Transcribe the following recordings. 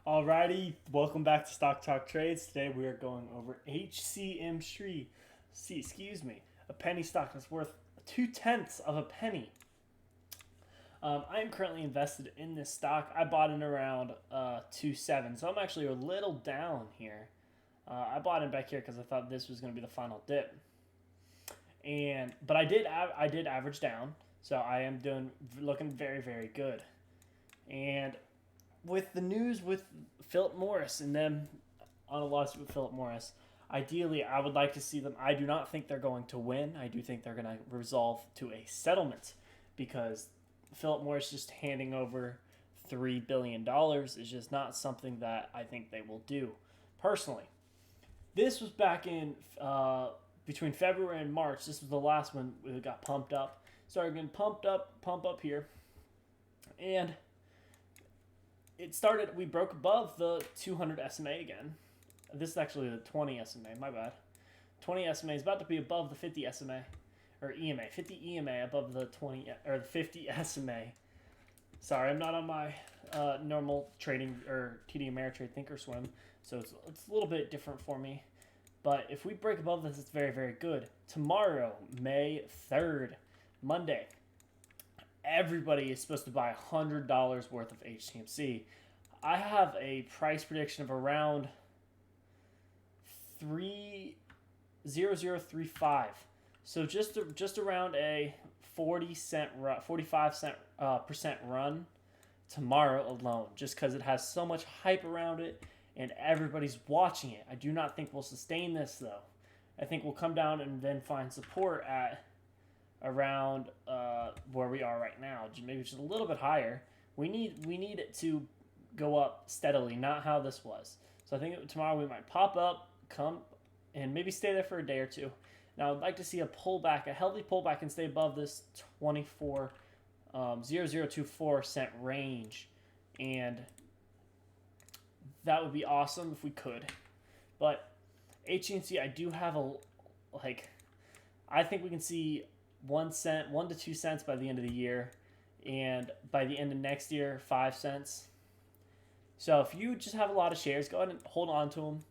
Alrighty, welcome back to Stock Talk Trades. Today we are going over HCMC. Excuse me, a penny stock that's worth 2/10 of a penny. I am currently invested in this stock. I bought in around 2.7, so I'm actually a little down here. I bought in back here because I thought this was going to be the final dip, but I did average down, so I am looking very good. And with the news with Philip Morris and them on a lawsuit with Philip Morris, ideally I would like to see them. I do not think they're going to win. I do think they're going to resolve to a settlement because Philip Morris just handing over $3 billion is just not something that I think they will do. Personally, this was back in between February and March. This was the last one it got pumped up. Started getting pump up here, and it started, we broke above the 200 SMA again. This is actually the 20 SMA, my bad. 20 SMA is about to be above the 50 SMA, or EMA. 50 EMA above the 20, or the 50 SMA. Sorry, I'm not on my normal trading, or TD Ameritrade Thinkorswim, so it's a little bit different for me. But if we break above this, it's very good. Tomorrow, May 3rd, Monday, everybody is supposed to buy $100 worth of HCMC. I have a price prediction of around 3.0035. So just around a 45% run tomorrow alone, just because it has so much hype around it and everybody's watching it. I do not think we'll sustain this though. I think we'll come down and then find support at around where we are right now, maybe just a little bit higher. We need it to go up steadily, not how this was. So I think tomorrow we might pop up, come, and maybe stay there for a day or two. Now I'd like to see a pullback, a healthy pullback, and stay above this 0.24 range, and that would be awesome if we could. But HCMC, I do have I think we can see 1 cent, 1 to 2 cents by the end of the year, and by the end of next year, 5 cents. So if you just have a lot of shares, go ahead and hold on to them.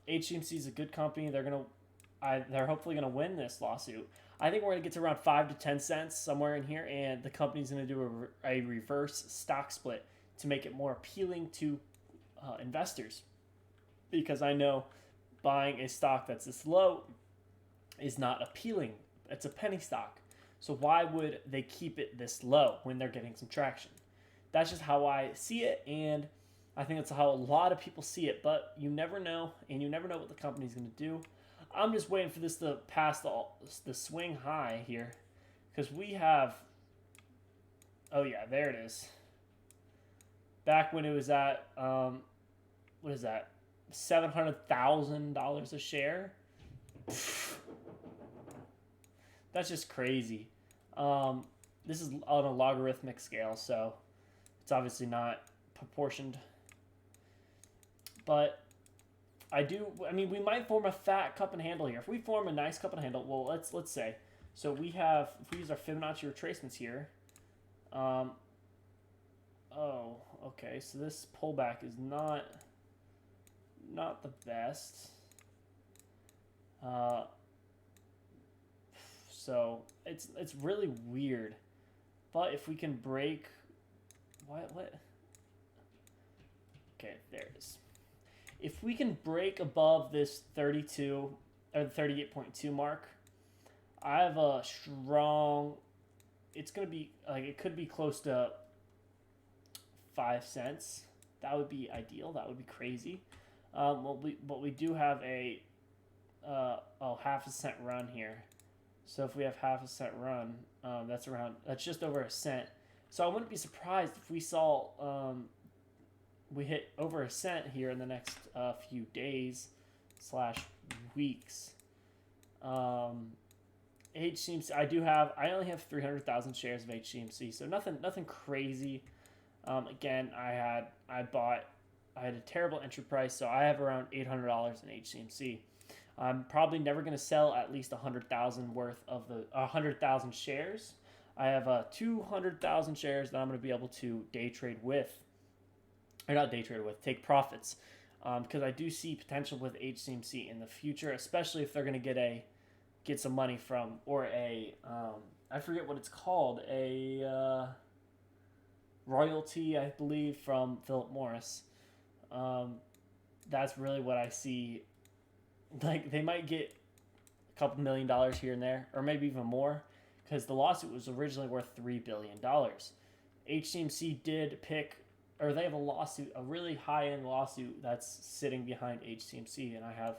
HCMC is a good company. They're hopefully gonna win this lawsuit. I think we're gonna get to around 5 to 10 cents somewhere in here, and the company's gonna do a reverse stock split to make it more appealing to investors. Because I know buying a stock that's this low is not appealing. It's a penny stock. So why would they keep it this low when they're getting some traction? That's just how I see it, and I think that's how a lot of people see it, but you never know, and you never know what the company's going to do. I'm just waiting for this to pass the swing high here, because we have, oh yeah, there it is. Back when it was at, what is that, $700,000 a share? That's just crazy. This is on a logarithmic scale, so it's obviously not proportioned. But we might form a fat cup and handle here. If we form a nice cup and handle, well, let's say. So if we use our Fibonacci retracements here. Oh, okay. So this pullback is not the best. So it's really weird. But if we can break, what? Okay, there it is. If we can break above this 32 or the 38.2 mark, I have a strong. It's gonna be it could be close to 5 cents. That would be ideal. That would be crazy. But we do have a half a cent run here. So if we have half a cent run, that's just over a cent. So I wouldn't be surprised if we saw we hit over a cent here in the next few days / weeks. HCMC, I only have 300,000 shares of HCMC, so nothing crazy. Again, I had a terrible entry price, so I have around $800 in HCMC. I'm probably never going to sell at least 100,000 worth of the 100,000 shares. I have 200,000 shares that I'm going to be able to day trade with. or not day trade with, take profits. Because I do see potential with HCMC in the future, especially if they're going to get some money from, or I forget what it's called, royalty, I believe, from Philip Morris. Um, that's really what I see. Like, they might get a couple $1 million here and there, or maybe even more, because the lawsuit was originally worth $3 billion. HCMC did pick, or they have a lawsuit, a really high end lawsuit that's sitting behind HCMC, and I have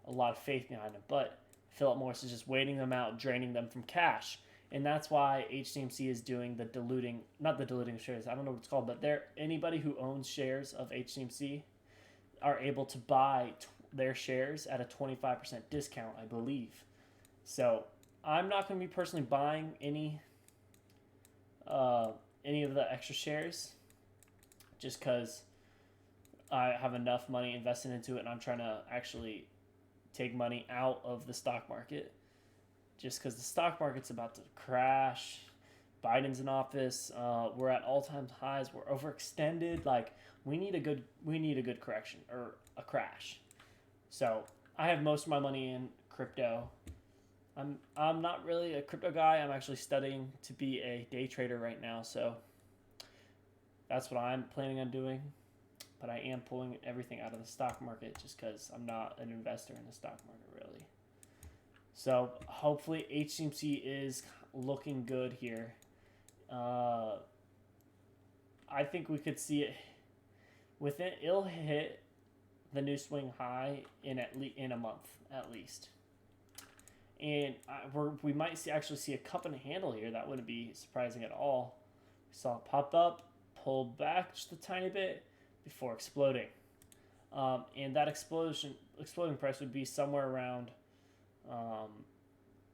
a lot of faith behind it. But Philip Morris is just waiting them out, draining them from cash. And that's why HCMC is doing the diluting, not the diluting shares, I don't know what it's called, but anybody who owns shares of HCMC are able to buy their shares at a 25% discount, I believe. So I'm not going to be personally buying any of the extra shares, just because I have enough money invested into it, and I'm trying to actually take money out of the stock market, just because the stock market's about to crash. Biden's in office. We're at all-time highs. We're overextended. Like, we need a good correction, or a crash. So I have most of my money in crypto. I'm not really a crypto guy. I'm actually studying to be a day trader right now. So that's what I'm planning on doing. But I am pulling everything out of the stock market, just because I'm not an investor in the stock market, really. So hopefully HCMC is looking good here. I think we could see it it'll hit the new swing high in a month at least. And we might actually see a cup and a handle here. That wouldn't be surprising at all. We saw it pop up, pulled back just a tiny bit before exploding. And that exploding price would be somewhere around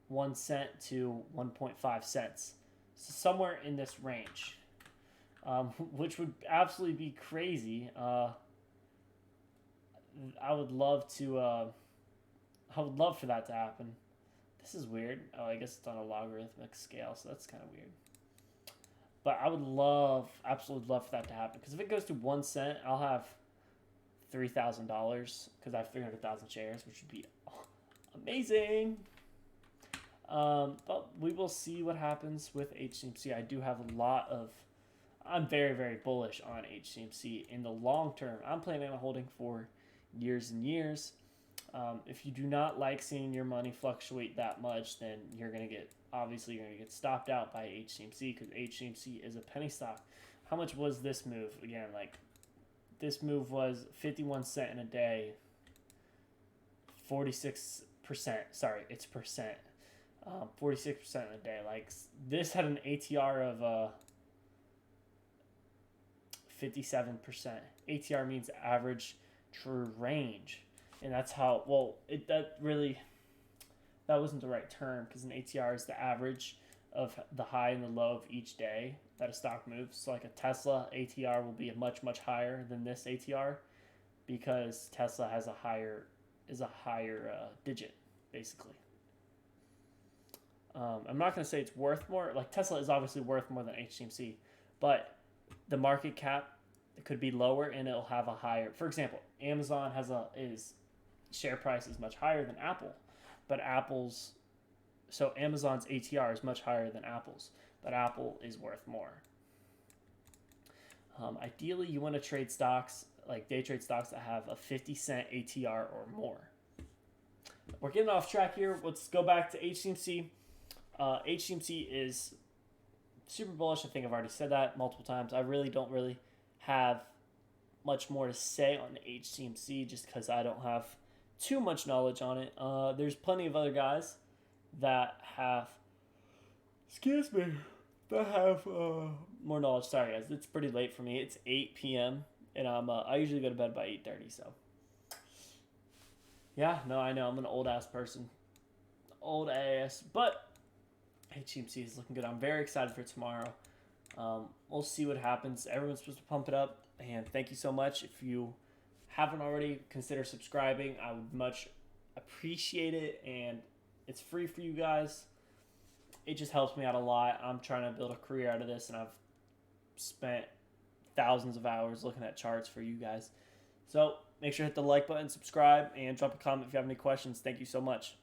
1 cent to 1.5 cents. So somewhere in this range, which would absolutely be crazy. I would love for that to happen. This is weird. Oh, I guess it's on a logarithmic scale, so that's kind of weird. But I would absolutely love for that to happen. Because if it goes to 1 cent, I'll have $3,000, because I have 300,000 shares, which would be amazing. But we will see what happens with HCMC. I'm very, very bullish on HCMC in the long term. I'm planning on holding for years and years. If you do not like seeing your money fluctuate that much, then you're going to get stopped out by HCMC, because HCMC is a penny stock. How much was this move? Again, this move was 51 cents in a day, 46%. Sorry, it's percent. 46% in a day. This had an ATR of 57%. ATR means average true range. And that's how, that wasn't the right term, because an ATR is the average of the high and the low of each day that a stock moves. So like a Tesla ATR will be much, much higher than this ATR, because Tesla has a higher digit, basically. I'm not going to say it's worth more. Tesla is obviously worth more than HCMC, but the market cap could be lower and it'll have a higher. For example, Amazon share price is much higher than Apple, but Amazon's ATR is much higher than Apple's, but Apple is worth more. Ideally, you want to trade stocks, like day trade stocks, that have a 50-cent ATR or more. We're getting off track here. Let's go back to HCMC. HCMC is super bullish. I think I've already said that multiple times. I really don't have much more to say on HCMC, just because I don't have too much knowledge on it. There's plenty of other guys that have more knowledge. Sorry guys, it's pretty late for me. It's 8 p.m. and I usually go to bed by 8:30. So yeah, no, I know I'm an old ass person, old ass, but HCMC is looking good. I'm very excited for tomorrow. We'll see what happens. Everyone's supposed to pump it up, and thank you so much. If you haven't already, consider subscribing. I would much appreciate it, and it's free for you guys. It just helps me out a lot. I'm trying to build a career out of this, and I've spent thousands of hours looking at charts for you guys. So make sure to hit the like button, subscribe, and drop a comment if you have any questions. Thank you so much.